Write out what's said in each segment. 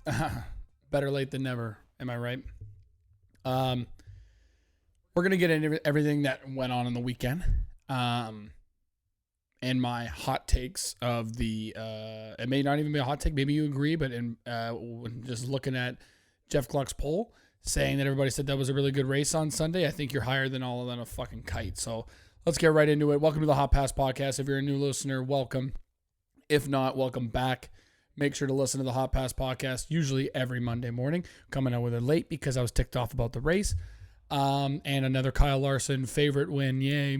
Better late than never. Am I right? We're going to get into everything that went on the weekend. And my hot takes of the, it may not even be a hot take. Maybe you agree, but when just looking at Jeff Gluck's poll saying that everybody said that was a really good race on Sunday, I think you're higher than all of them a fucking kite. So let's get right into it. Welcome to the Hot Pass Podcast. If you're a new listener, welcome. If not, welcome back. Make sure to listen to the Hot Pass Podcast, usually every Monday morning. Coming out with it late because I was ticked off about the race. And another Kyle Larson favorite win. Yay.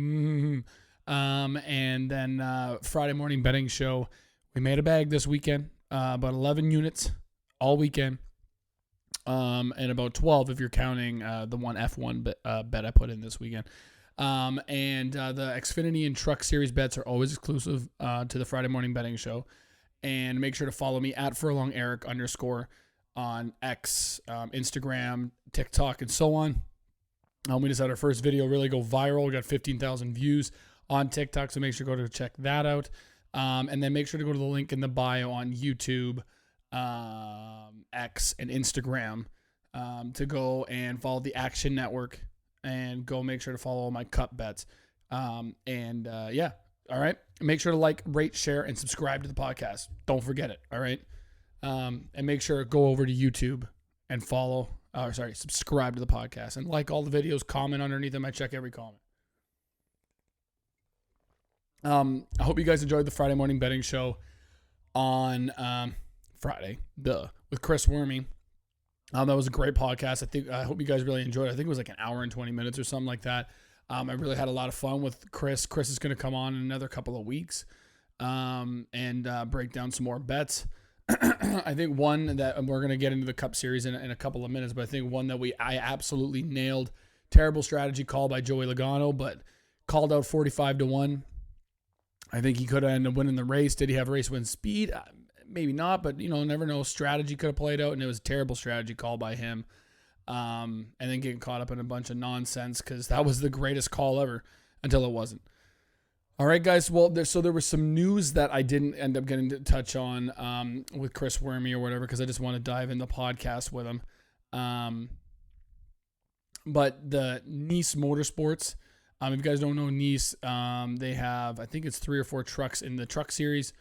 And then Friday morning betting show. We made a bag this weekend. About 11 units all weekend. And about 12 if you're counting the one F1 bet I put in this weekend. And the Xfinity and Truck Series bets are always exclusive to the Friday morning betting show. And make sure to follow me at @FurlongEric_ on X, Instagram, TikTok, and so on. We just had our first video really go viral. We got 15,000 views on TikTok, so make sure to go to check that out. And then make sure to go to the link in the bio on YouTube, X, and Instagram to go and follow the Action Network and go make sure to follow all my cup bets. Yeah. All right. Make sure to like, rate, share, and subscribe to the podcast. Don't forget it. All right. And make sure to go over to YouTube and subscribe to the podcast and like all the videos, comment underneath them. I check every comment. I hope you guys enjoyed the Friday morning betting show on Friday, with Chris Wormy. That was a great podcast. I hope you guys really enjoyed it. I think it was like an hour and 20 minutes or something like that. I really had a lot of fun with Chris. Chris is going to come on in another couple of weeks and break down some more bets. I think one that we're going to get into the Cup Series in a couple of minutes, but I think one that I absolutely nailed. Terrible strategy call by Joey Logano, but called out 45-1. I think he could have ended up winning the race. Did he have race win speed? Maybe not, but never know. Strategy could have played out, and it was a terrible strategy call by him. And then getting caught up in a bunch of nonsense because that was the greatest call ever until it wasn't. All right, guys. Well, there was some news that I didn't end up getting to touch on with Chris Wormy or whatever because I just want to dive in the podcast with him. But the Nice Motorsports, if you guys don't know Nice, they have, I think it's 3 or 4 trucks in the truck series.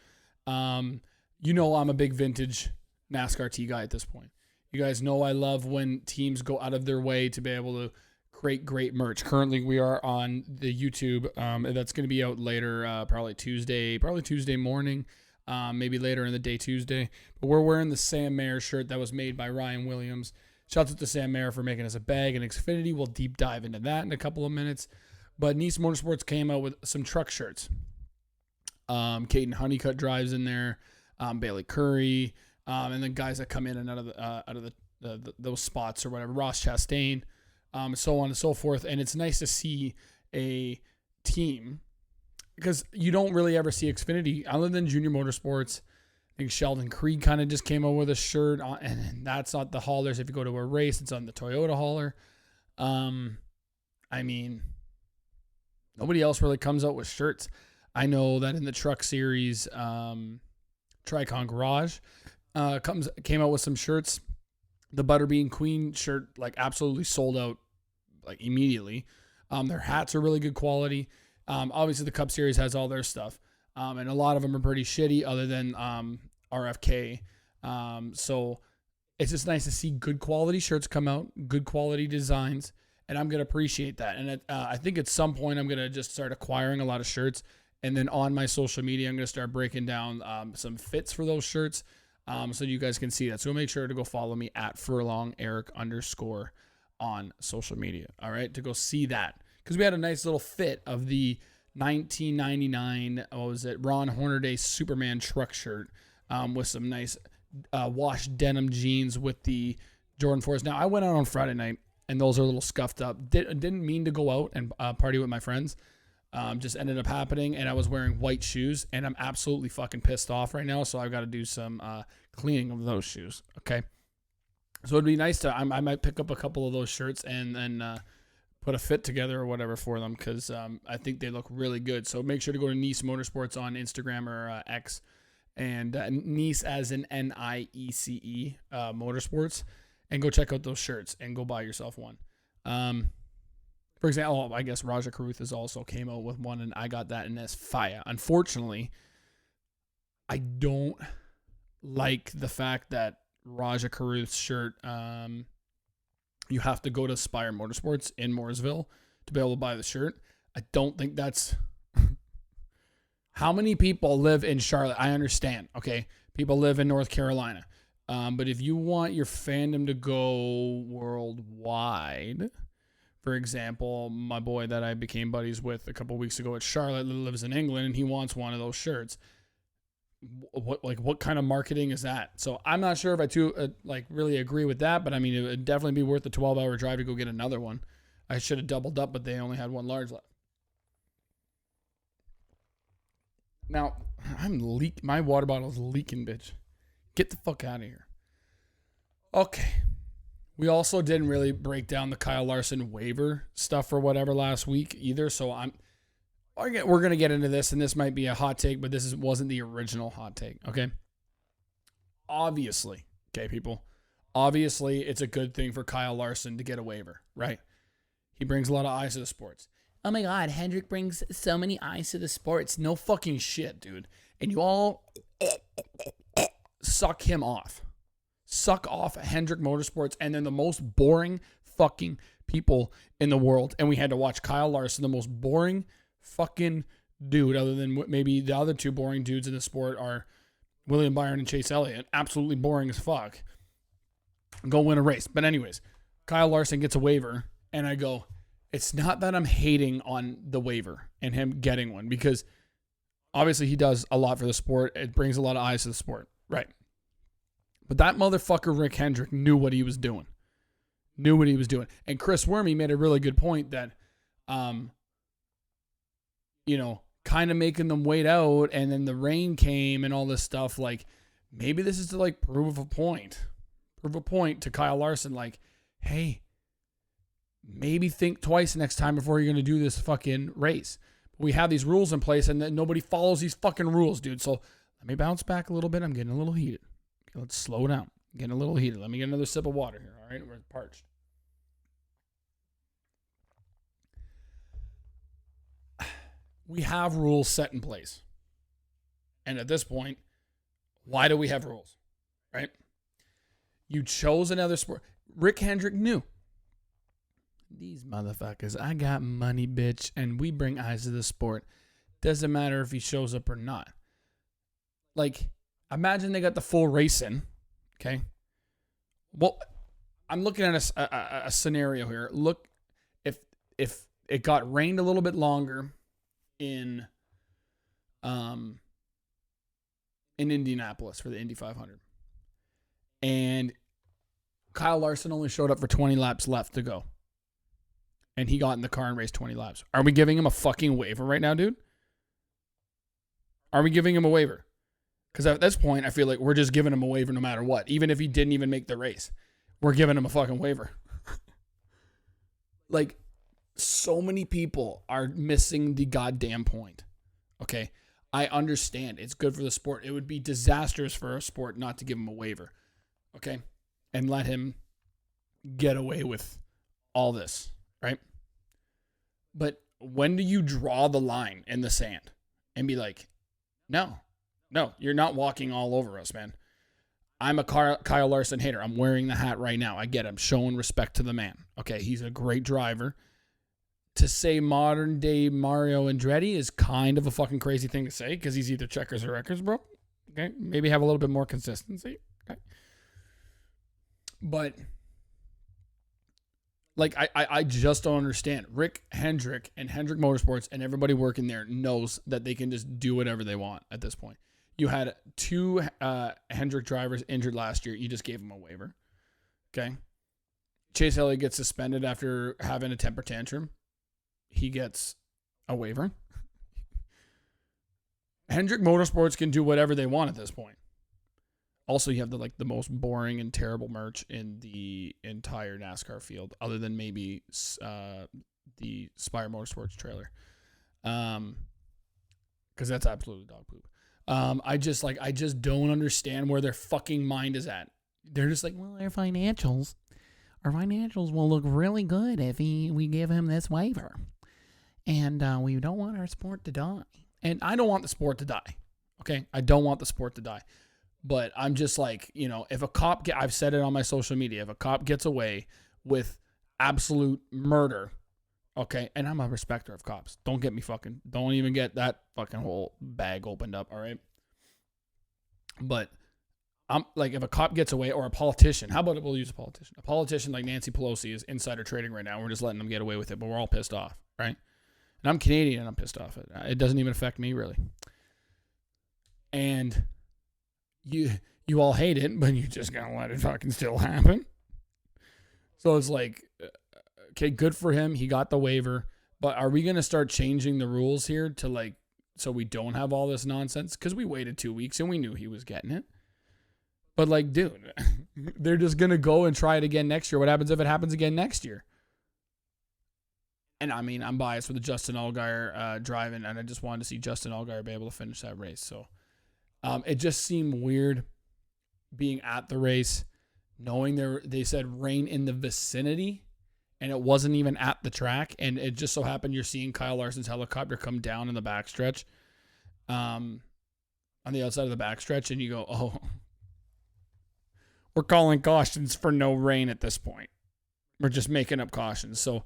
I'm a big vintage NASCAR T guy at this point. You guys know I love when teams go out of their way to be able to create great merch. Currently, we are on the YouTube. That's going to be out later, probably Tuesday morning, maybe later in the day Tuesday. But we're wearing the Sam Mayer shirt that was made by Ryan Williams. Shouts out to Sam Mayer for making us a bag and Xfinity. We'll deep dive into that in a couple of minutes. But Nice Motorsports came out with some truck shirts. Caden Honeycutt drives in there. Bailey Curry. And then guys that come in and out of those spots or whatever, Ross Chastain, so on and so forth. And it's nice to see a team because you don't really ever see Xfinity other than Junior Motorsports. I think Sheldon Creed kind of just came out with a shirt on, and that's not the haulers. If you go to a race, it's on the Toyota hauler. Nobody else really comes out with shirts. I know that in the truck series, Tricon Garage came out with some shirts. The Butterbean Queen shirt absolutely sold out immediately. Their hats are really good quality. Obviously the Cup Series has all their stuff, and a lot of them are pretty shitty other than RFK. So it's just nice to see good quality shirts come out, good quality designs, and I'm gonna appreciate that. And I think at some point I'm gonna just start acquiring a lot of shirts. And then on my social media, I'm going to start breaking down some fits for those shirts so you guys can see that. So make sure to go follow me at @FurlongEric_ on social media, all right, to go see that. Because we had a nice little fit of the 1999, Ron Hornaday Superman truck shirt with some nice washed denim jeans with the Jordan 4s. Now, I went out on Friday night, and those are a little scuffed up. Didn't mean to go out and party with my friends. Just ended up happening, and I was wearing white shoes, and I'm absolutely fucking pissed off right now, so I've got to do some cleaning of those shoes, okay? So it'd be nice to, I might pick up a couple of those shirts and then put a fit together or whatever for them because I think they look really good. So make sure to go to Nice Motorsports on Instagram or X and Nice as in Niece Motorsports, and go check out those shirts and go buy yourself one. For example, I guess Raja Caruth has also came out with one, and I got that in this fire. Unfortunately, I don't like the fact that Raja Caruth's shirt, you have to go to Spire Motorsports in Mooresville to be able to buy the shirt. I don't think that's... How many people live in Charlotte? I understand, okay? People live in North Carolina. But if you want your fandom to go worldwide, for example, my boy that I became buddies with a couple weeks ago at Charlotte lives in England, and he wants one of those shirts. What kind of marketing is that? So I'm not sure if I really agree with that, but I mean, it would definitely be worth the 12-hour drive to go get another one. I should have doubled up, but they only had one large left. Now, my water bottle is leaking, bitch. Get the fuck out of here. Okay. We also didn't really break down the Kyle Larson waiver stuff or whatever last week either, so we're going to get into this, and this might be a hot take, but this wasn't the original hot take, okay? Obviously, okay, people, obviously it's a good thing for Kyle Larson to get a waiver, right? He brings a lot of eyes to the sports. Oh my God, Hendrick brings so many eyes to the sports. No fucking shit, dude. And you all suck him off. Suck off Hendrick Motorsports, and they're the most boring fucking people in the world. And we had to watch Kyle Larson, the most boring fucking dude, other than maybe the other two boring dudes in the sport are William Byron and Chase Elliott. Absolutely boring as fuck. Go win a race. But anyways, Kyle Larson gets a waiver, and I go, it's not that I'm hating on the waiver and him getting one, because obviously he does a lot for the sport. It brings a lot of eyes to the sport. Right. But that motherfucker, Rick Hendrick, knew what he was doing. And Chris Wormy made a really good point that, kind of making them wait out, and then the rain came and all this stuff. Like, maybe this is to prove a point to Kyle Larson. Like, hey, maybe think twice next time before you're going to do this fucking race. We have these rules in place, and then nobody follows these fucking rules, dude. So let me bounce back a little bit. I'm getting a little heated. Okay, let's slow down. I'm getting a little heated. Let me get another sip of water here. All right, we're parched. We have rules set in place. And at this point, why do we have rules? Right? You chose another sport. Rick Hendrick knew. These motherfuckers, I got money, bitch, and we bring eyes to the sport. Doesn't matter if he shows up or not. Imagine they got the full race in, okay? Well, I'm looking at a scenario here. Look, if it got rained a little bit longer in Indianapolis for the Indy 500, and Kyle Larson only showed up for 20 laps left to go, and he got in the car and raced 20 laps. Are we giving him a fucking waiver right now, dude? Are we giving him a waiver? Because at this point, I feel like we're just giving him a waiver no matter what. Even if he didn't even make the race, we're giving him a fucking waiver. So many people are missing the goddamn point. Okay? I understand. It's good for the sport. It would be disastrous for a sport not to give him a waiver. Okay? And let him get away with all this. Right? But when do you draw the line in the sand and be like, no, you're not walking all over us, man. I'm a Kyle Larson hater. I'm wearing the hat right now. I get it. I'm showing respect to the man. Okay, he's a great driver. To say modern day Mario Andretti is kind of a fucking crazy thing to say, because he's either checkers or wreckers, bro. Okay, maybe have a little bit more consistency. Okay, but I just don't understand. Rick Hendrick and Hendrick Motorsports and everybody working there knows that they can just do whatever they want at this point. You had two Hendrick drivers injured last year. You just gave them a waiver. Okay. Chase Elliott gets suspended after having a temper tantrum. He gets a waiver. Hendrick Motorsports can do whatever they want at this point. Also, you have the most boring and terrible merch in the entire NASCAR field, other than maybe the Spire Motorsports trailer. Because that's absolutely dog poop. I just don't understand where their fucking mind is at. They're just like, well, our financials will look really good if we give him this waiver. And we don't want our sport to die. And I don't want the sport to die. Okay? I don't want the sport to die. But I'm just like, if a cop, I've said it on my social media, if a cop gets away with absolute murder, okay, and I'm a respecter of cops. Don't even get that fucking whole bag opened up, all right? But I'm like, if a cop gets away, or a politician, how about we'll use a politician? A politician like Nancy Pelosi is insider trading right now. We're just letting them get away with it, but we're all pissed off, right? And I'm Canadian and I'm pissed off. It doesn't even affect me, really. And you all hate it, but you just gotta let it fucking still happen. So it's like, okay, good for him. He got the waiver. But are we going to start changing the rules here to like, so we don't have all this nonsense? Because we waited 2 weeks and we knew he was getting it. But like, dude, they're just going to go and try it again next year. What happens if it happens again next year? And I mean, I'm biased for the Justin Allgaier driving, and I just wanted to see Justin Allgaier be able to finish that race. So it just seemed weird being at the race, knowing they said rain in the vicinity, and it wasn't even at the track. And it just so happened you're seeing Kyle Larson's helicopter come down in the backstretch, on the outside of the backstretch, and you go, oh, we're calling cautions for no rain at this point. We're just making up cautions. So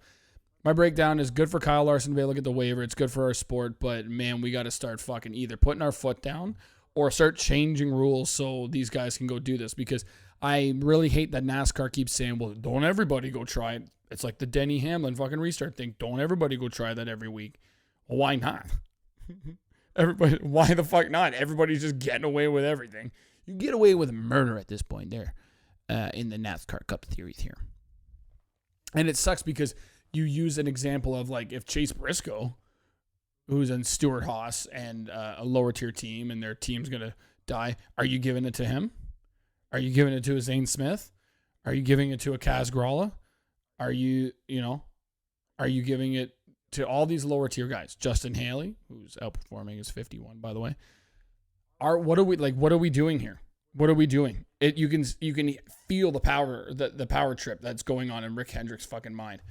my breakdown is good for Kyle Larson to be able to get the waiver. It's good for our sport, but man, we got to start fucking either putting our foot down or start changing rules so these guys can go do this, because I really hate that NASCAR keeps saying, well, don't everybody go try it. It's like the Denny Hamlin fucking restart thing. Don't everybody go try that every week. Well, why not? Everybody, why the fuck not? Everybody's just getting away with everything. You get away with murder at this point there in the NASCAR Cup Series here. And it sucks because you use an example of like if Chase Briscoe, who's in Stewart Haas and a lower tier team, and their team's going to die, are you giving it to him? Are you giving it to a Zane Smith? Are you giving it to a Kaz Gralla? Are you giving it to all these lower tier guys? Justin Haley, who's outperforming, is 51, by the way. What are we doing here? What are we doing? You can feel the power trip that's going on in Rick Hendrick's fucking mind.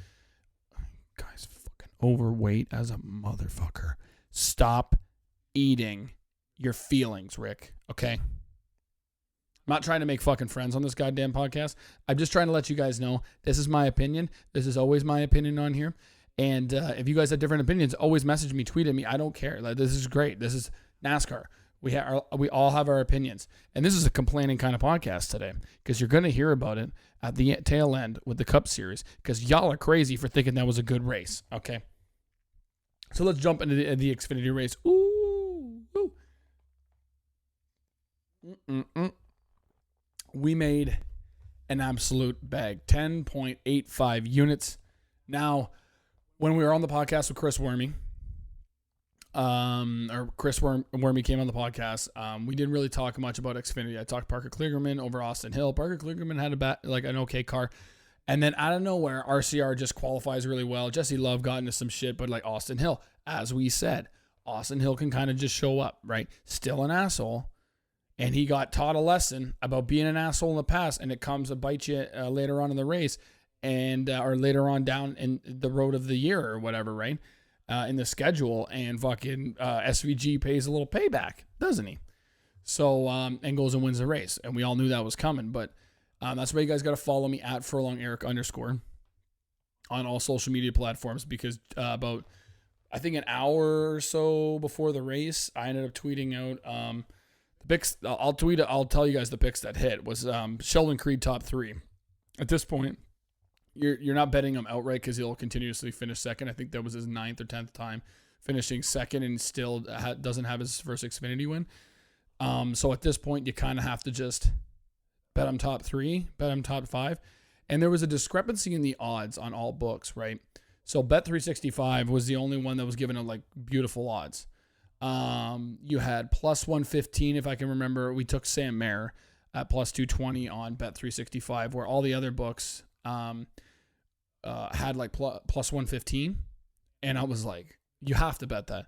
Guy's fucking overweight as a motherfucker. Stop eating your feelings, Rick. Okay? I'm not trying to make fucking friends on this goddamn podcast. I'm just trying to let you guys know this is my opinion. This is always my opinion on here. And if you guys have different opinions, always message me, tweet at me. I don't care. Like, this is great. This is NASCAR. We all have our opinions. And this is a complaining kind of podcast today, because you're going to hear about it at the tail end with the Cup Series, because y'all are crazy for thinking that was a good race. Okay? So let's jump into the Xfinity race. Ooh. We made an absolute bag. 10.85 units. Now, when we were on the podcast with Chris Wormy, Wormy came on the podcast. We didn't really talk much about Xfinity. I talked Parker Kligerman over Austin Hill. Parker Kligerman had an okay car. And then out of nowhere, RCR just qualifies really well. Jesse Love got into some shit, but like Austin Hill, as we said, Austin Hill can kind of just show up, right? Still an asshole. And he got taught a lesson about being an asshole in the past, and it comes to bite you later on in the race, and or later on down in the road of the year or whatever, right? In the schedule, and fucking SVG pays a little payback, doesn't he? So, and goes and wins the race. And we all knew that was coming, but that's why you guys got to follow me at @FurlongEric_ on all social media platforms, because about, I think, an hour or so before the race, I ended up tweeting out the picks. I'll tell you guys the picks that hit was Sheldon Creed top 3. At this point, You're not betting him outright because he'll continuously finish second. I think that was his 9th or 10th time finishing second, and still doesn't have his first Xfinity win. So at this point, you kind of have to just bet him top 3, bet him top 5. And there was a discrepancy in the odds on all books, right? So Bet365 was the only one that was given like beautiful odds. You had plus 115, if I can remember. We took Sam Mayer at plus 220 on Bet365, where all the other books had like plus 115, and I was like, you have to bet that.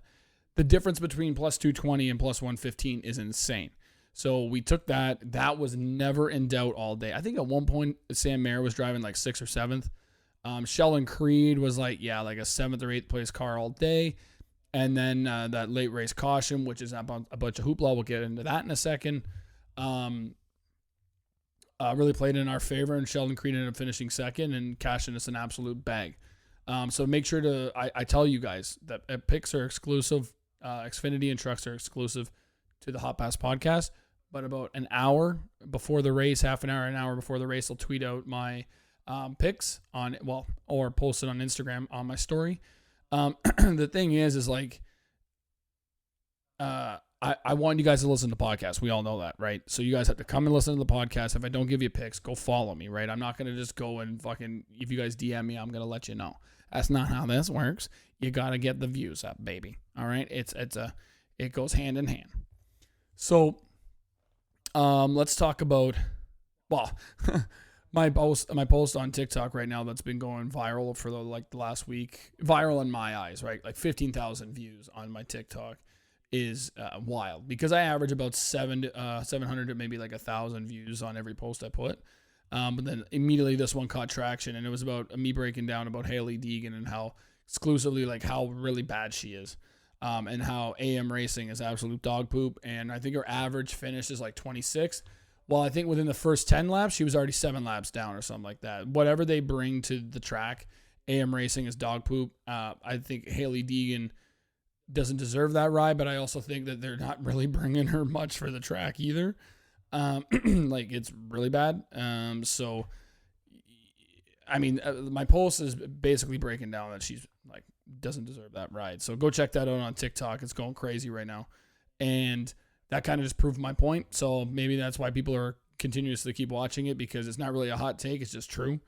the difference between plus 220 and plus 115 is insane. So we took that. That was never in doubt all day. I think at one point Sam Mayer was driving like 6th or 7th. Sheldon Creed was like a 7th or 8th place car all day. And then that late race caution, which is a bunch of hoopla. We'll get into that in a second. Really played in our favor, and Sheldon Creed ended up finishing second and cashing us an absolute bag. So make sure to, I tell you guys that picks are exclusive. Xfinity and trucks are exclusive to the Hot Pass podcast. But about an hour before the race, half an hour before the race, I'll tweet out my picks or post it on Instagram on my story. The thing is like, I want you guys to listen to the podcast. We all know that, right? So you guys have to come and listen to the podcast. If I don't give you picks, go follow me, right? I'm not going to just go and fucking, if you guys DM me, I'm going to let you know. That's not how this works. You got to get the views up, baby. All right? It goes hand in hand. So, let's talk about, my post on TikTok right now that's been going viral for the last week. Viral in my eyes, right? Like 15,000 views on my TikTok is wild, because I average about 700 to maybe like 1,000 views on every post I put. But then immediately this one caught traction, and it was about me breaking down about Haley Deegan and how exclusively like how really bad she is, and how AM Racing is absolute dog poop. And I think her average finish is like 26. Well, I think within the first 10 laps, she was already 7 laps down or something like that. Whatever they bring to the track, AM Racing is dog poop. I think Haley Deegan doesn't deserve that ride, but I also think that they're not really bringing her much for the track either. Like, it's really bad. So, I mean, my post is basically breaking down that she's like doesn't deserve that ride. So go check that out on TikTok. It's going crazy right now, and that kind of just proved my point. So maybe that's why people are continuously keep watching it, because it's not really a hot take. It's just true.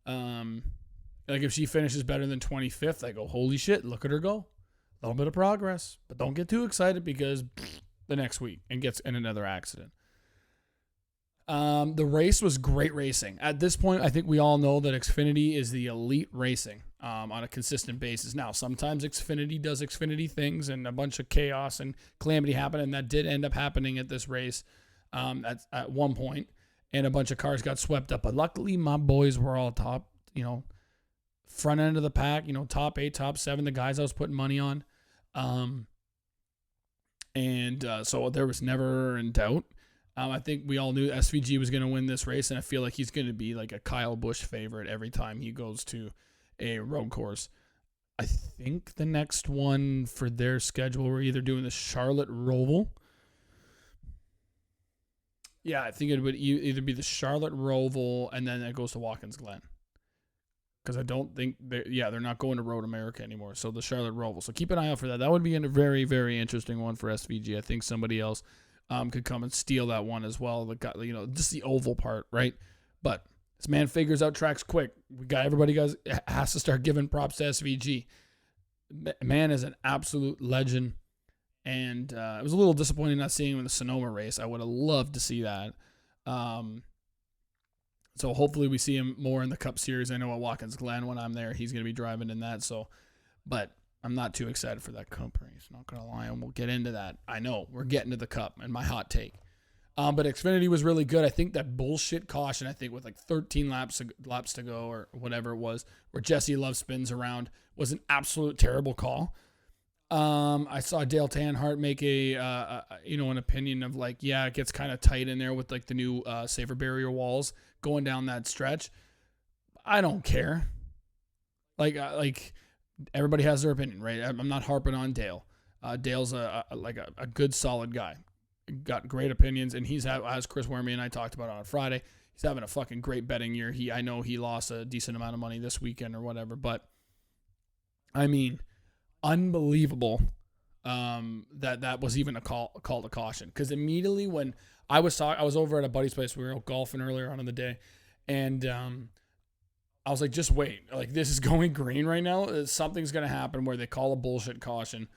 Like if she finishes better than 25th, I go, holy shit, look at her go. A little bit of progress, but don't get too excited, because the next week and gets in another accident. The race was great racing. At this point, I think we all know that Xfinity is the elite racing on a consistent basis. Now, sometimes Xfinity does Xfinity things and a bunch of chaos and calamity happen, and that did end up happening at this race at one point, and a bunch of cars got swept up. But luckily, my boys were all top, front end of the pack, top 8, top 7, the guys I was putting money on. So there was never in doubt. I think we all knew SVG was going to win this race, and I feel like he's going to be like a Kyle Busch favorite every time he goes to a road course. I think the next one for their schedule, we're either doing the Charlotte Roval. Yeah, I think it would either be the Charlotte Roval, and then it goes to Watkins Glen. Because I don't think they're not going to Road America anymore. So the Charlotte Roval. So keep an eye out for that. That would be a very, very interesting one for SVG. I think somebody else could come and steal that one as well. Just the oval part, right? But this man figures out tracks quick. Everybody has to start giving props to SVG. Man is an absolute legend. And it was a little disappointing not seeing him in the Sonoma race. I would have loved to see that. So hopefully we see him more in the Cup Series. I know at Watkins Glen when I'm there, he's going to be driving in that. So, but I'm not too excited for that Cup race. Not going to lie, and we'll get into that. I know we're getting to the Cup and my hot take. But Xfinity was really good. I think that bullshit caution, I think with like 13 laps to go or whatever it was, where Jesse Love spins around, was an absolute terrible call. I saw Dale Earnhardt make an opinion of like, yeah, it gets kind of tight in there with like the new safer barrier walls going down that stretch. I don't care. Like everybody has their opinion, right? I'm not harping on Dale. Dale's a good, solid guy. Got great opinions, and as Chris Wormy and I talked about on Friday, he's having a fucking great betting year. I know he lost a decent amount of money this weekend or whatever, but I mean, unbelievable that was even a call to caution. Because immediately when I was over at a buddy's place, we were out golfing earlier on in the day, and I was like, just wait, like this is going green right now. Something's gonna happen where they call a bullshit caution,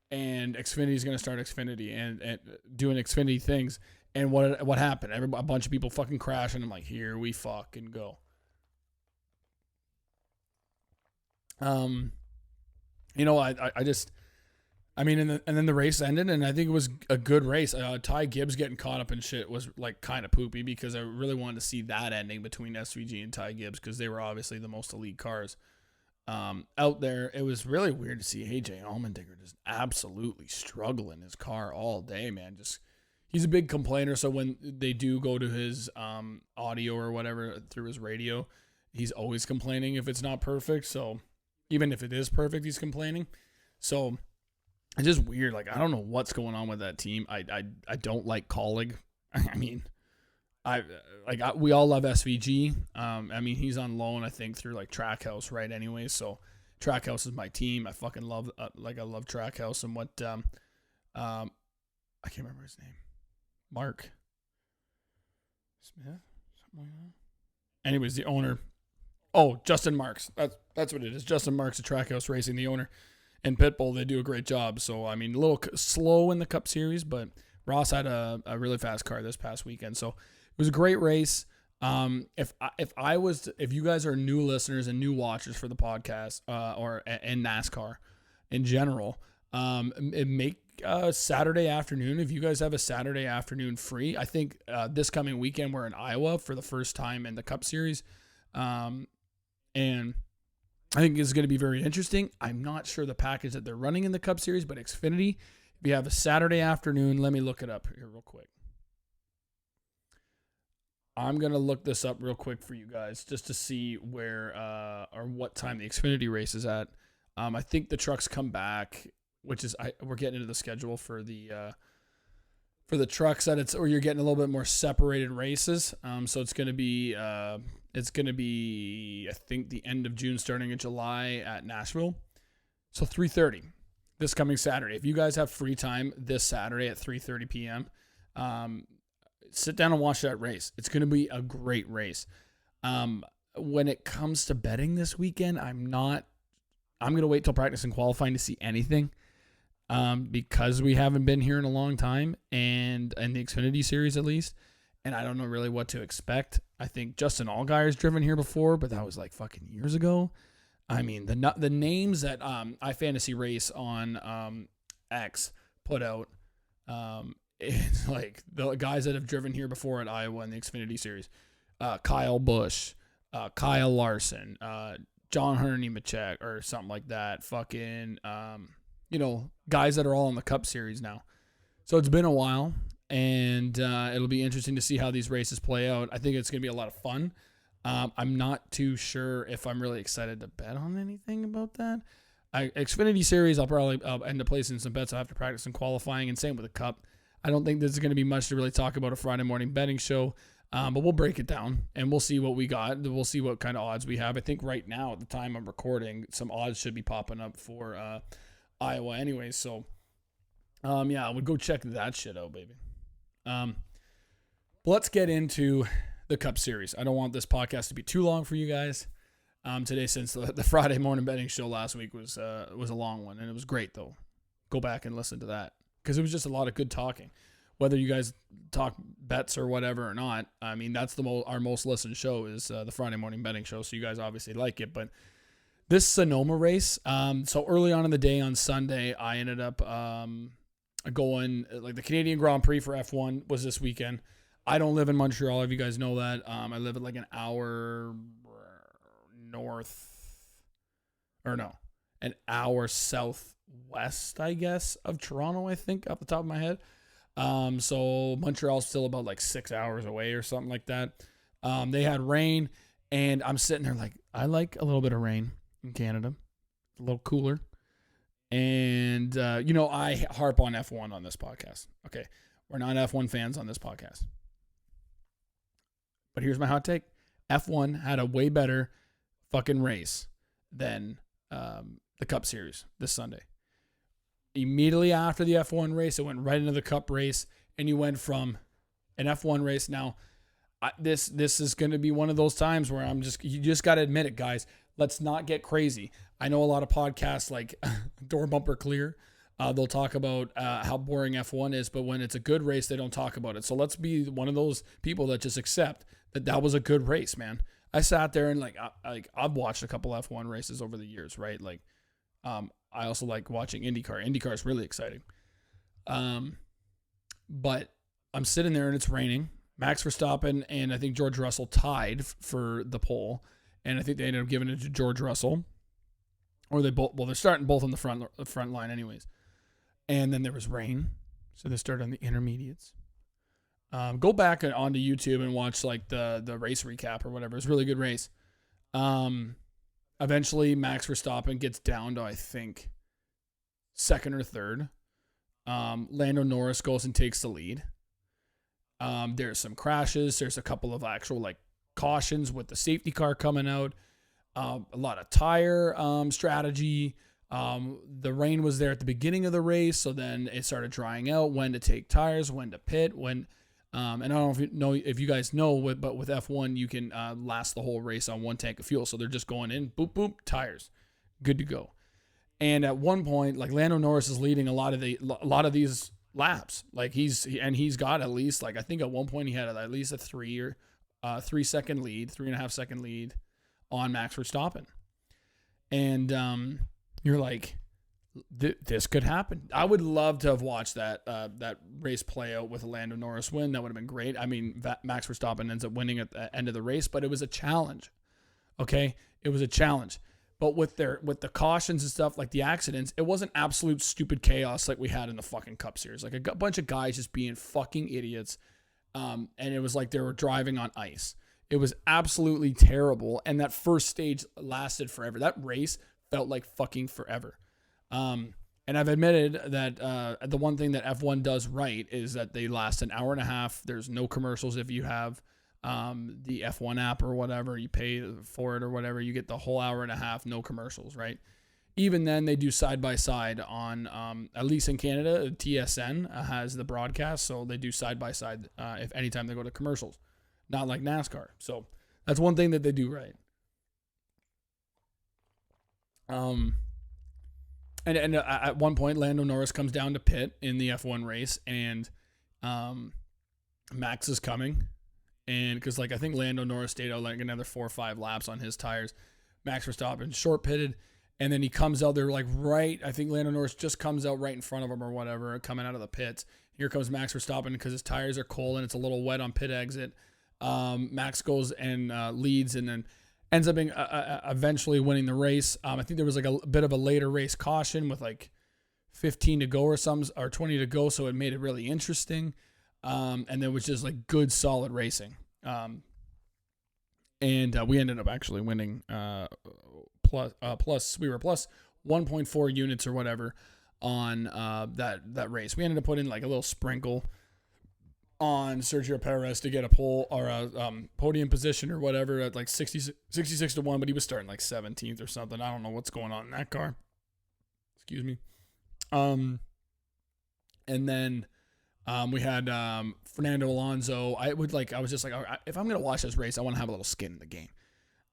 and Xfinity's gonna start Xfinity and doing Xfinity things. And what happened? A bunch of people fucking crash, and I'm like, here we fucking go. I just I mean, and then the race ended, and I think it was a good race. Ty Gibbs getting caught up in shit was like kind of poopy because I really wanted to see that ending between SVG and Ty Gibbs because they were obviously the most elite cars out there. It was really weird to see AJ Allmendinger just absolutely struggle in his car all day, man. Just he's a big complainer, so when they do go to his audio or whatever through his radio, he's always complaining if it's not perfect. So even if it is perfect, he's complaining. So it's just weird. Like, I don't know what's going on with that team. I don't like Colleague. I mean, we all love SVG. I mean, he's on loan, I think, through like Trackhouse, right? Anyway, so Trackhouse is my team. I fucking love I love Trackhouse and what I can't remember his name. Mark Smith, something like that. Anyways, the owner. Oh, Justin Marks. That's what it is. Justin Marks of Trackhouse Racing, the owner. And Pitbull, they do a great job. So, I mean, a little slow in the Cup Series, but Ross had a really fast car this past weekend. So, it was a great race. If you guys are new listeners and new watchers for the podcast or in NASCAR in general, make Saturday afternoon. If you guys have a Saturday afternoon free, I think this coming weekend we're in Iowa for the first time in the Cup Series. And I think it's going to be very interesting. I'm not sure the package that they're running in the Cup Series, but Xfinity, if you have a Saturday afternoon, let me look it up here real quick. I'm going to look this up real quick for you guys just to see where or what time the Xfinity race is at. I think the trucks come back, which is we're getting into the schedule for the trucks that or you're getting a little bit more separated races. So it's going to be I think the end of June, starting in July at Nashville. So 3:30 this coming Saturday. If you guys have free time this Saturday at 3:30 p.m., sit down and watch that race. It's going to be a great race. When it comes to betting this weekend, I'm going to wait till practice and qualifying to see anything. Because we haven't been here in a long time and in the Xfinity Series at least, and I don't know really what to expect. I think Justin Allgaier's driven here before, but that was like fucking years ago. I mean, the names that iFantasy Race on X put out, it's like the guys that have driven here before at Iowa in the Xfinity Series, Kyle Busch, Kyle Larson, John Hunter Nemechek or something like that. Fucking guys that are all in the Cup Series now. So it's been a while, and it'll be interesting to see how these races play out. I think it's going to be a lot of fun. I'm not too sure if I'm really excited to bet on anything about that. Xfinity Series, I'll end up placing some bets after practice and qualifying, and same with the Cup. I don't think there's going to be much to really talk about a Friday morning betting show, but we'll break it down, and we'll see what we got. We'll see what kind of odds we have. I think right now, at the time I'm recording, some odds should be popping up for Iowa anyway, so I would go check that shit out, baby. Let's get into the Cup Series. I don't want this podcast to be too long for you guys today, since the Friday morning betting show last week was a long one, and it was great though. Go back and listen to that because it was just a lot of good talking. Whether you guys talk bets or whatever or not, I mean that's our most listened show is the Friday morning betting show, so you guys obviously like it, but. This Sonoma race, so early on in the day on Sunday, I ended up going, like the Canadian Grand Prix for F1 was this weekend. I don't live in Montreal, if you guys know that. I live at like an hour southwest, I guess, of Toronto, I think, off the top of my head. So Montreal's still about like 6 hours away or something like that. They had rain, and I'm sitting there like, I like a little bit of rain. In Canada, a little cooler, and I harp on F1 on this podcast. Okay, we're not F1 fans on this podcast, but here's my hot take: F1 had a way better fucking race than the Cup Series this Sunday. Immediately after the F1 race, it went right into the Cup race, and you went from an F1 race. Now, this is going to be one of those times where you just got to admit it, guys. Let's not get crazy. I know a lot of podcasts like Door Bumper Clear. They'll talk about how boring F1 is, but when it's a good race, they don't talk about it. So let's be one of those people that just accept that was a good race, man. I sat there and I've watched a couple F1 races over the years, right? Like I also like watching IndyCar. IndyCar is really exciting. But I'm sitting there and it's raining. Max Verstappen and I think George Russell tied for the pole, and I think they ended up giving it to George Russell, or they both. Well, they're starting both on the front line, anyways. And then there was rain, so they started on the intermediates. Go back onto YouTube and watch like the race recap or whatever. It's a really good race. Eventually, Max Verstappen gets down to I think second or third. Lando Norris goes and takes the lead. There's some crashes. There's a couple of actual like cautions with the safety car coming out. A lot of tire strategy. The rain was there at the beginning of the race, so then it started drying out. When to take tires, when to pit, when. And I don't know if you guys know, but with F1 you can last the whole race on one tank of fuel. So they're just going in, boop boop, tires, good to go. And at one point, like Lando Norris is leading a lot of these laps. Like he's got at least like I think at one point he had at least a 3.5 second lead on Max Verstappen. And you're like, this could happen. I would love to have watched that race play out with a Lando Norris win. That would have been great. I mean, Max Verstappen ends up winning at the end of the race, but it was a challenge. Okay, it was a challenge. But with the cautions and stuff, like the accidents, it wasn't absolute stupid chaos like we had in the fucking Cup Series. Like a bunch of guys just being fucking idiots. And it was like they were driving on ice. It was absolutely terrible. And that first stage lasted forever. That race felt like fucking forever. And I've admitted that the one thing that F1 does right is that they last an hour and a half. There's no commercials if you have the F1 app or whatever, you pay for it or whatever, you get the whole hour and a half, no commercials, right? Even then, they do side by side on, at least in Canada, TSN has the broadcast, so they do side by side if anytime they go to commercials, not like NASCAR. So that's one thing that they do right. And at one point, Lando Norris comes down to pit in the F1 race, and Max is coming. And because like I think Lando Norris stayed out like another 4 or 5 laps on his tires, Max Verstappen short pitted, and then he comes out there like right. I think Lando Norris just comes out right in front of him or whatever, coming out of the pits. Here comes Max Verstappen because his tires are cold and it's a little wet on pit exit. Max goes and leads, and then ends up being eventually winning the race. I think there was like a bit of a later race caution with like 15 to go or 20 to go, so it made it really interesting. And there was just like good, solid racing. And we ended up actually winning plus we were plus 1.4 units or whatever on that race. We ended up putting like a little sprinkle on Sergio Perez to get a pole or a podium position or whatever at like 66 to 1, but he was starting like 17th or something. I don't know what's going on in that car. Excuse me. And then we had Fernando Alonso. I was just like, if I'm going to watch this race, I want to have a little skin in the game.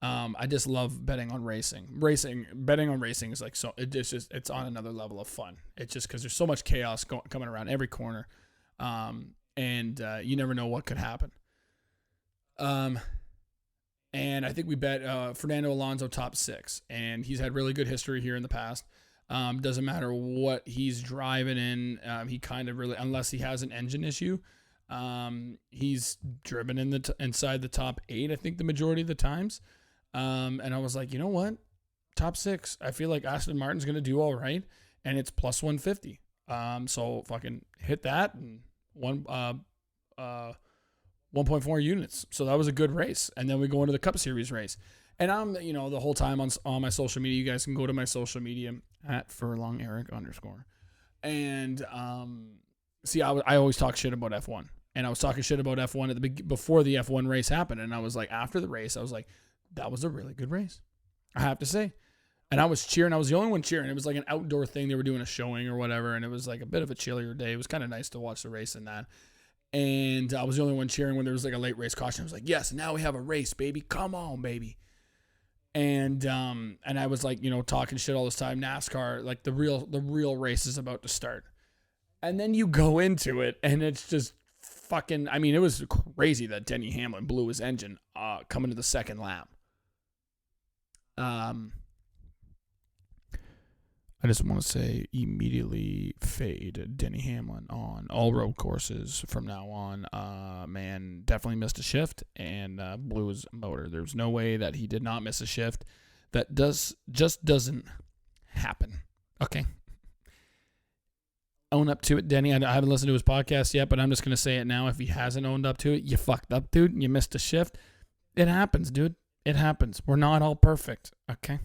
I just love betting on racing. Betting on racing is like, so it's on another level of fun. It's just because there's so much chaos coming around every corner. And you never know what could happen. And I think we bet Fernando Alonso top 6, and he's had really good history here in the past. Doesn't matter what he's driving in. He kind of really, unless he has an engine issue, he's driven in inside the top 8, I think the majority of the times. And I was like, you know what? Top 6. I feel like Aston Martin's going to do all right, and it's plus 150. So fucking hit that and 1.4 units. So that was a good race. And then we go into the Cup Series race. And I'm, the whole time on my social media, you guys can go to my social media at @FurlongEric_. And see, I always talk shit about F1. And I was talking shit about F1 before the F1 race happened. And I was like, after the race, I was like, that was a really good race, I have to say. And I was cheering. I was the only one cheering. It was like an outdoor thing. They were doing a showing or whatever. And it was like a bit of a chillier day. It was kind of nice to watch the race and that. And I was the only one cheering when there was like a late race caution. I was like, yes, now we have a race, baby. Come on, baby. And I was like, talking shit all this time. NASCAR, like the real race is about to start. And then you go into it and it's just fucking, it was crazy that Denny Hamlin blew his engine coming to the second lap. I just want to say immediately fade Denny Hamlin on all road courses from now on. Man, definitely missed a shift and blew his motor. There's no way that he did not miss a shift. That just doesn't happen. Okay. Own up to it, Denny. I haven't listened to his podcast yet, but I'm just going to say it now. If he hasn't owned up to it, you fucked up, dude. You missed a shift. It happens, dude. It happens. We're not all perfect. Okay.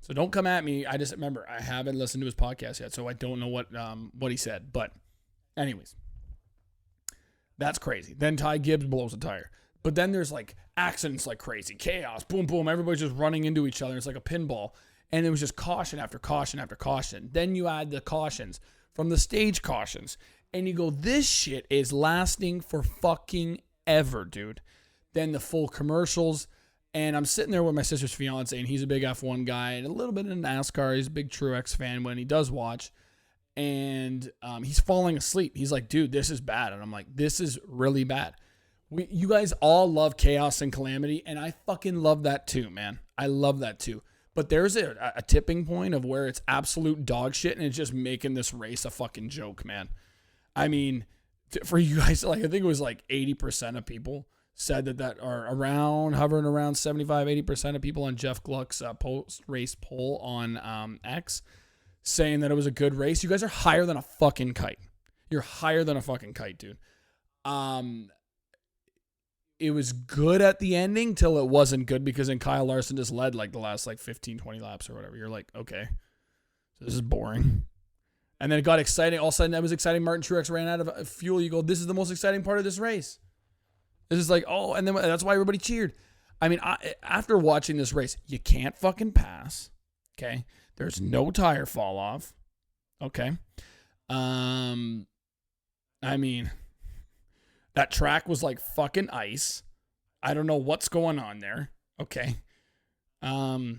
So don't come at me. I just remember I haven't listened to his podcast yet, so I don't know what he said. But anyways, that's crazy. Then Ty Gibbs blows a tire. But then there's like accidents like crazy. Chaos. Boom, boom. Everybody's just running into each other. It's like a pinball. And it was just caution after caution after caution. Then you add the cautions from the stage cautions. And you go, this shit is lasting for fucking ever, dude. Then the full commercials. And I'm sitting there with my sister's fiance, and he's a big F1 guy and a little bit of NASCAR. He's a big Truex fan when he does watch. And he's falling asleep. He's like, dude, this is bad. And I'm like, this is really bad. You guys all love chaos and calamity, and I fucking love that too, man. I love that too. But there's a tipping point of where it's absolute dog shit, and it's just making this race a fucking joke, man. I mean, for you guys, like I think it was like 80% of people said that are hovering around 75-80% of people on Jeff Gluck's post-race poll on X saying that it was a good race. You guys are higher than a fucking kite. You're higher than a fucking kite, dude. It was good at the ending till it wasn't good because then Kyle Larson just led like the last like 15, 20 laps or whatever. You're like, okay, so this is boring. And then it got exciting. All of a sudden, that was exciting. Martin Truex ran out of fuel. You go, this is the most exciting part of this race. This is like, oh, and then that's why everybody cheered. I mean, after watching this race, you can't fucking pass. Okay. There's no tire fall off. Okay. I mean, that track was like fucking ice. I don't know what's going on there. Okay. They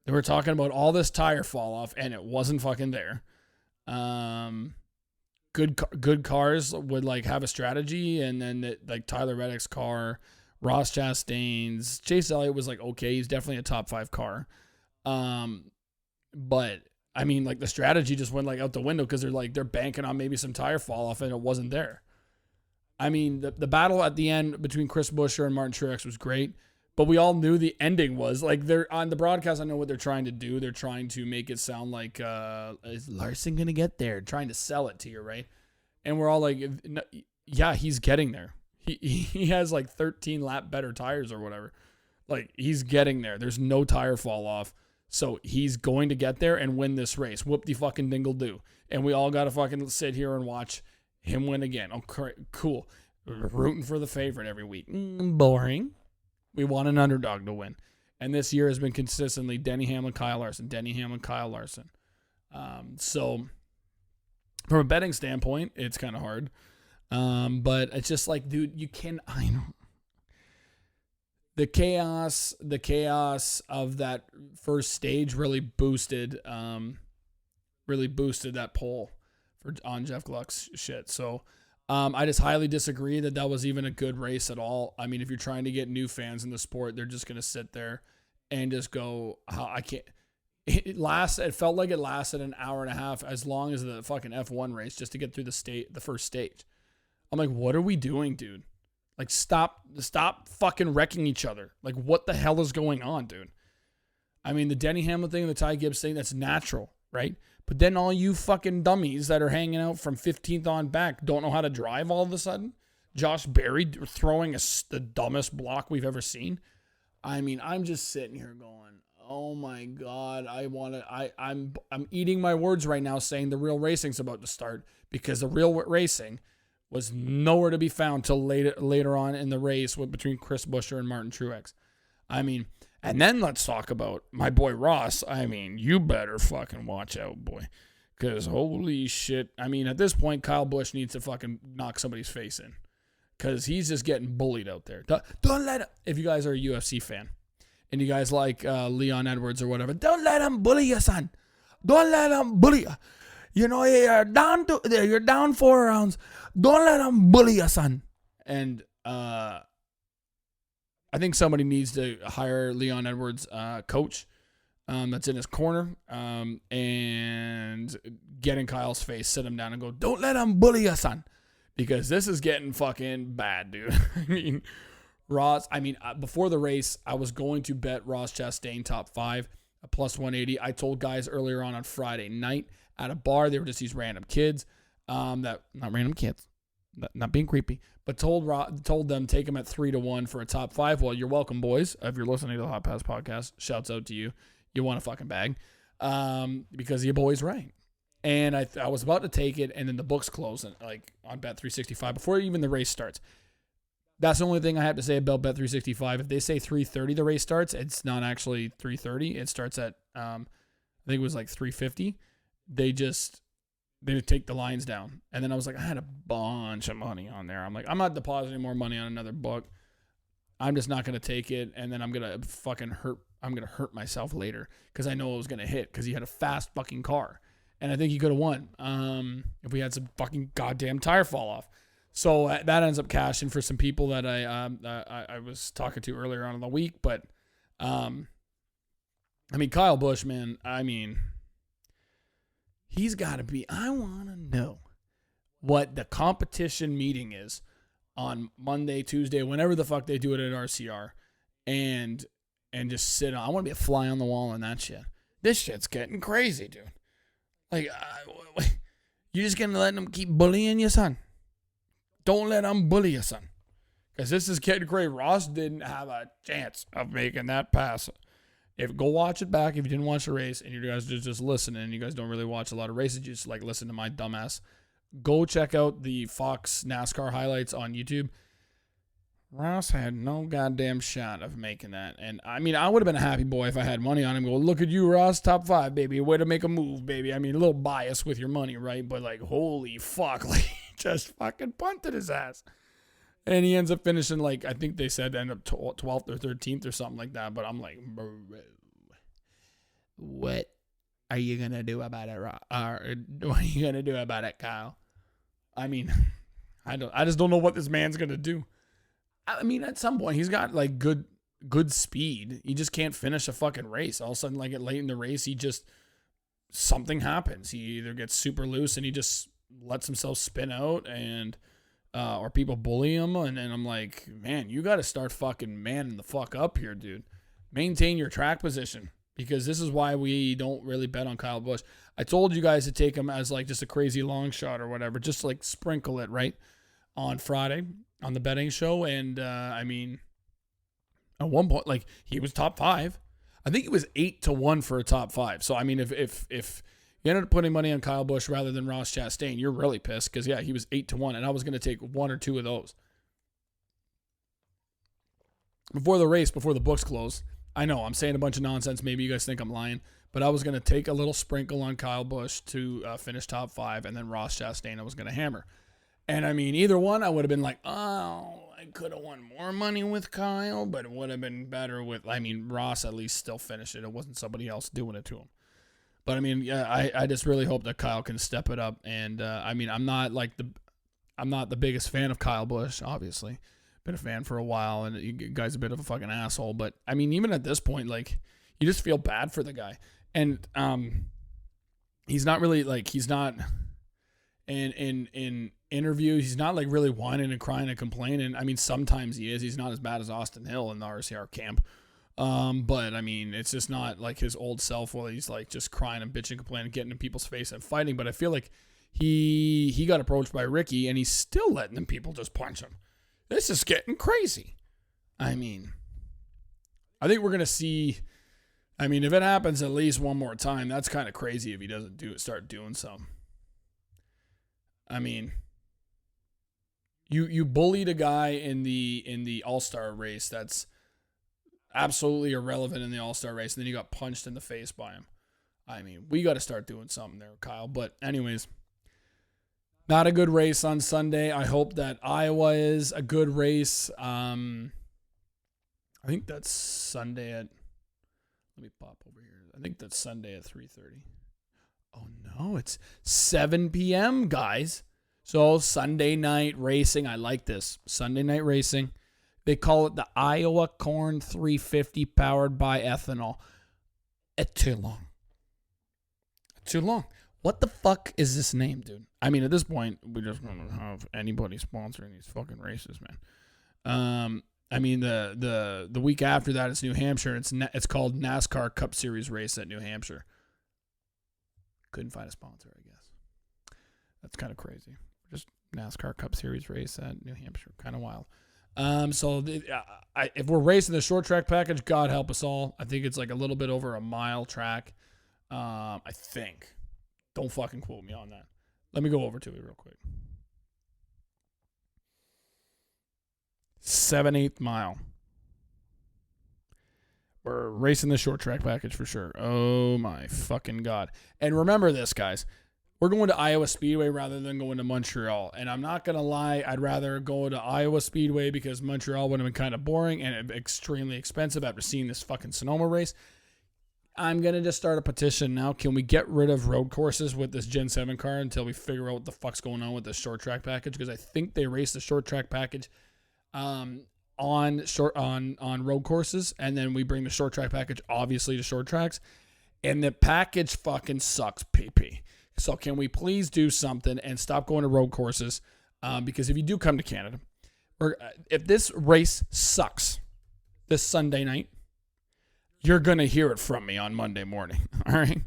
were talking about all this tire fall off and it wasn't fucking there. Good cars would like have a strategy, and then like Tyler Reddick's car, Ross Chastain's, Chase Elliott was like, okay, he's definitely a top 5 car. But I mean, like the strategy just went like out the window because they're banking on maybe some tire fall off and it wasn't there. I mean, the battle at the end between Chris Buescher and Martin Truex was great, but we all knew the ending was like they're on the broadcast. I know what they're trying to do. They're trying to make it sound like, is Larson going to get there? Trying to sell it to you, right? And we're all like, yeah, he's getting there. He has like 13 lap better tires or whatever. Like he's getting there. There's no tire fall off. So he's going to get there and win this race. Whoop-de-fucking-dingle-do. And we all got to fucking sit here and watch him win again. Oh, cool. We're rooting for the favorite every week. Boring. We want an underdog to win. And this year has been consistently Denny Hamlin, Kyle Larson. Denny Hamlin, Kyle Larson. So from a betting standpoint, it's kind of hard. But it's just like, dude, I know. The chaos of that first stage really boosted that poll on Jeff Gluck's shit. So I just highly disagree that was even a good race at all. I mean, if you're trying to get new fans in the sport, they're just going to sit there and just go, I can't. It felt like it lasted an hour and a half as long as the fucking F1 race just to get through the first stage. I'm like, what are we doing, dude? Like, stop fucking wrecking each other. Like, what the hell is going on, dude? I mean, the Denny Hamlin thing and the Ty Gibbs thing, that's natural, right? But then all you fucking dummies that are hanging out from 15th on back don't know how to drive all of a sudden. Josh Berry throwing the dumbest block we've ever seen. I mean, I'm just sitting here going, oh my God, I'm eating my words right now saying the real racing's about to start because the real racing was nowhere to be found till later on in the race between Chris Buescher and Martin Truex. I mean, and then let's talk about my boy Ross. I mean, you better fucking watch out, boy. Because holy shit. I mean, at this point, Kyle Busch needs to fucking knock somebody's face in. Because he's just getting bullied out there. Don't let him, if you guys are a UFC fan, and you guys like Leon Edwards or whatever, don't let him bully you, son. Don't let him bully you. You know, you're down 4 rounds. Don't let him bully you, son. And I think somebody needs to hire Leon Edwards' coach that's in his corner, and get in Kyle's face, sit him down, and go, "Don't let him bully you, son," because this is getting fucking bad, dude. Before the race, I was going to bet Ross Chastain top 5 at plus 180. I told guys earlier on Friday night at a bar, they were just these random kids, not random kids, not being creepy, but told them take them at 3-1 for a top 5. Well, you're welcome, boys. If you're listening to the Hot Pass podcast, shouts out to you. You want a fucking bag, because your boy's right. And I was about to take it, and then the books closed, like on Bet365 before even the race starts. That's the only thing I have to say about Bet365. If they say 3:30 the race starts, it's not actually 3:30. It starts at I think it was like 3:50. They take the lines down, and then I was like, I had a bunch of money on there. I'm like, I'm not depositing more money on another book. I'm just not gonna take it, and then I'm gonna hurt myself later because I know it was gonna hit because he had a fast fucking car, and I think he could have won if we had some fucking goddamn tire fall off. So that ends up cashing for some people that I was talking to earlier on in the week. But, Kyle Busch, man, he's got to be, I want to know what the competition meeting is on Monday, Tuesday, whenever the fuck they do it at RCR, and just sit on. I want to be a fly on the wall on that shit. This shit's getting crazy, dude. Like, you're just going to let them keep bullying you, son? Don't let them bully you, son. Because this is getting crazy. Ross didn't have a chance of making that pass. Go watch it back if you didn't watch the race and you guys are just listening. You guys don't really watch a lot of races. You just like listen to my dumbass. Go check out the Fox NASCAR highlights on YouTube. Ross had no goddamn shot of making that. And I would have been a happy boy if I had money on him. Go, look at you, Ross, top 5, baby. Way to make a move, baby. A little biased with your money, right? But like, holy fuck, like, just fucking punted his ass. And he ends up finishing, like, I think they said end up 12th or 13th or something like that. But I'm like, bro, what are you going to do about it, Ross? What are you going to do about it, Kyle? I just don't know what this man's going to do. At some point, he's got, like, good speed. He just can't finish a fucking race. All of a sudden, like, late in the race, something happens. He either gets super loose and he just lets himself spin out or people bully him. And I'm like, man, you got to start fucking manning the fuck up here, dude. Maintain your track position, because this is why we don't really bet on Kyle Busch. I told you guys to take him as, like, just a crazy long shot or whatever. Just, like, sprinkle it, right, on Friday on the betting show. And, at one point, like, he was top 5. I think it was 8-1 for a top 5. So, if you ended up putting money on Kyle Busch rather than Ross Chastain, you're really pissed because, yeah, he was 8-1, and I was going to take 1 or 2 of those. Before the race, before the books closed, I know I'm saying a bunch of nonsense. Maybe you guys think I'm lying, but I was going to take a little sprinkle on Kyle Busch to finish top 5, and then Ross Chastain I was going to hammer. And, either one, I would have been like, oh, I could have won more money with Kyle, but it would have been better with, Ross at least still finished it. It wasn't somebody else doing it to him. But, I just really hope that Kyle can step it up. And, I'm not the biggest fan of Kyle Busch, obviously. Been a fan for a while, and you guy's a bit of a fucking asshole. But, even at this point, like, you just feel bad for the guy. And he's not really, like, he's not in interviews, he's not, like, really whining and crying and complaining. Sometimes he is. He's not as bad as Austin Hill in the RCR camp. But it's just not like his old self where he's like just crying and bitching, complaining, getting in people's face and fighting. But I feel like he got approached by Ricky and he's still letting them people just punch him. This is getting crazy. I think we're going to see, if it happens at least one more time, that's kind of crazy if he doesn't start doing something. You bullied a guy in the All-Star race that's absolutely irrelevant in the All-Star race, and then you got punched in the face by him. We got to start doing something there, Kyle. But anyways, not a good race on Sunday. I hope that Iowa is a good race. I think that's Sunday at, let me pop over here. I think that's Sunday at 3:30. Oh no, it's 7 p.m., guys. So Sunday night racing. I like this. Sunday night racing. They call it the Iowa Corn 350 powered by ethanol. It's too long. Too long. What the fuck is this name, dude? I mean, at this point, we just don't have anybody sponsoring these fucking races, man. I mean, the week after that, it's New Hampshire. It's called NASCAR Cup Series race at New Hampshire. Couldn't find a sponsor, I guess. That's kind of crazy. Just NASCAR Cup Series race at New Hampshire. Kind of wild. If we're racing the short track package, God help us all. I think it's like a little bit over a mile track. I think. Don't fucking quote me on that. Let me go over to it real quick. 7/8 mile. We're racing the short track package for sure. Oh my fucking God. And remember this, guys. We're going to Iowa Speedway rather than going to Montreal. And I'm not going to lie, I'd rather go to Iowa Speedway because Montreal would have been kind of boring and extremely expensive after seeing this fucking Sonoma race. I'm going to just start a petition now. Can we get rid of road courses with this Gen 7 car until we figure out what the fuck's going on with the short track package? Because I think they race the short track package on road courses, and then we bring the short track package obviously to short tracks. And the package fucking sucks, PP. So can we please do something and stop going to road courses? Because if you do come to Canada, or if this race sucks this Sunday night, you're going to hear it from me on Monday morning. All right.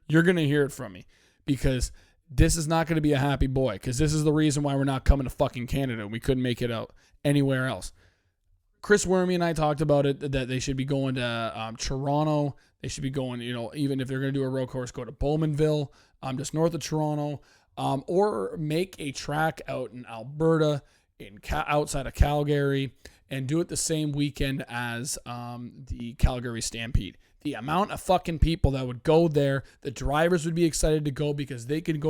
You're going to hear it from me because this is not going to be a happy boy, because this is the reason why we're not coming to fucking Canada. We couldn't make it out anywhere else. Chris Wormy and I talked about it, that they should be going to Toronto. They should be going, even if they're going to do a road course, go to Bowmanville, just north of Toronto, or make a track out in Alberta, outside of Calgary, and do it the same weekend as the Calgary Stampede. The amount of fucking people that would go there, the drivers would be excited to go because they could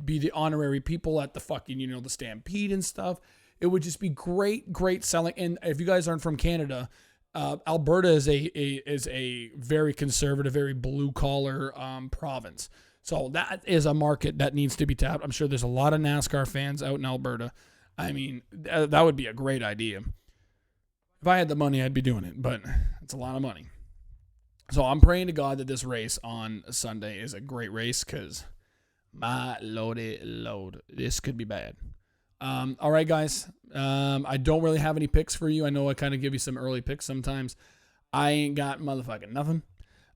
be the honorary people at the fucking, the Stampede and stuff. It would just be great selling. And if you guys aren't from Canada, Alberta is a very conservative, very blue collar province. So that is a market that needs to be tapped. I'm sure there's a lot of NASCAR fans out in Alberta. I mean, that would be a great idea. If I had the money, I'd be doing it, but it's a lot of money. So I'm praying to God that this race on Sunday is a great race, because my lordy lord, this could be bad. All right, guys. I don't really have any picks for you. I know I kind of give you some early picks sometimes. I ain't got motherfucking nothing.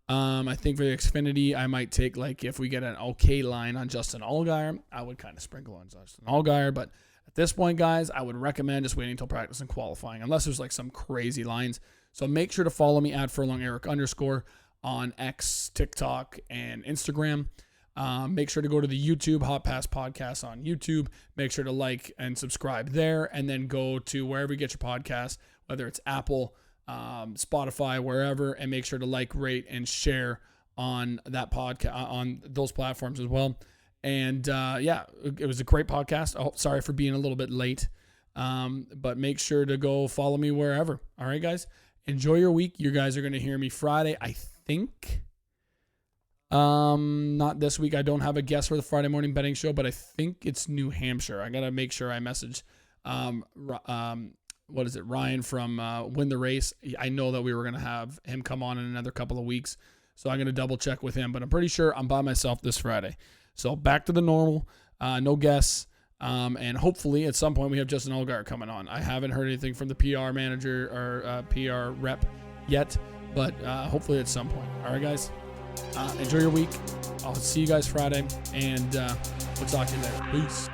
I think for the Xfinity, I might take, if we get an okay line on Justin Allgaier, I would kind of sprinkle on Justin Allgaier. But at this point, guys, I would recommend just waiting until practice and qualifying, unless there's some crazy lines. So make sure to follow me at @FurlongEric_ on X, TikTok, and Instagram. Make sure to go to the YouTube, HOT PASS Podcast on YouTube. Make sure to like and subscribe there, and then go to wherever you get your podcasts, whether it's Apple, Spotify, wherever, and make sure to like, rate, and share on that podcast, on those platforms as well. And it was a great podcast. Oh, sorry for being a little bit late, but make sure to go follow me wherever. All right, guys, enjoy your week. You guys are going to hear me Friday, I think. Not this week. I don't have a guest for the Friday morning betting show, but I think it's New Hampshire. I got to make sure I message, Ryan from Win the Race. I know that we were going to have him come on in another couple of weeks, so I'm going to double check with him, but I'm pretty sure I'm by myself this Friday. So back to the normal, no guests, and hopefully at some point we have Justin Allgaier coming on. I haven't heard anything from the PR manager or PR rep yet, but hopefully at some point. All right, guys. Enjoy your week. I'll see you guys Friday, and we'll talk to you later. Peace.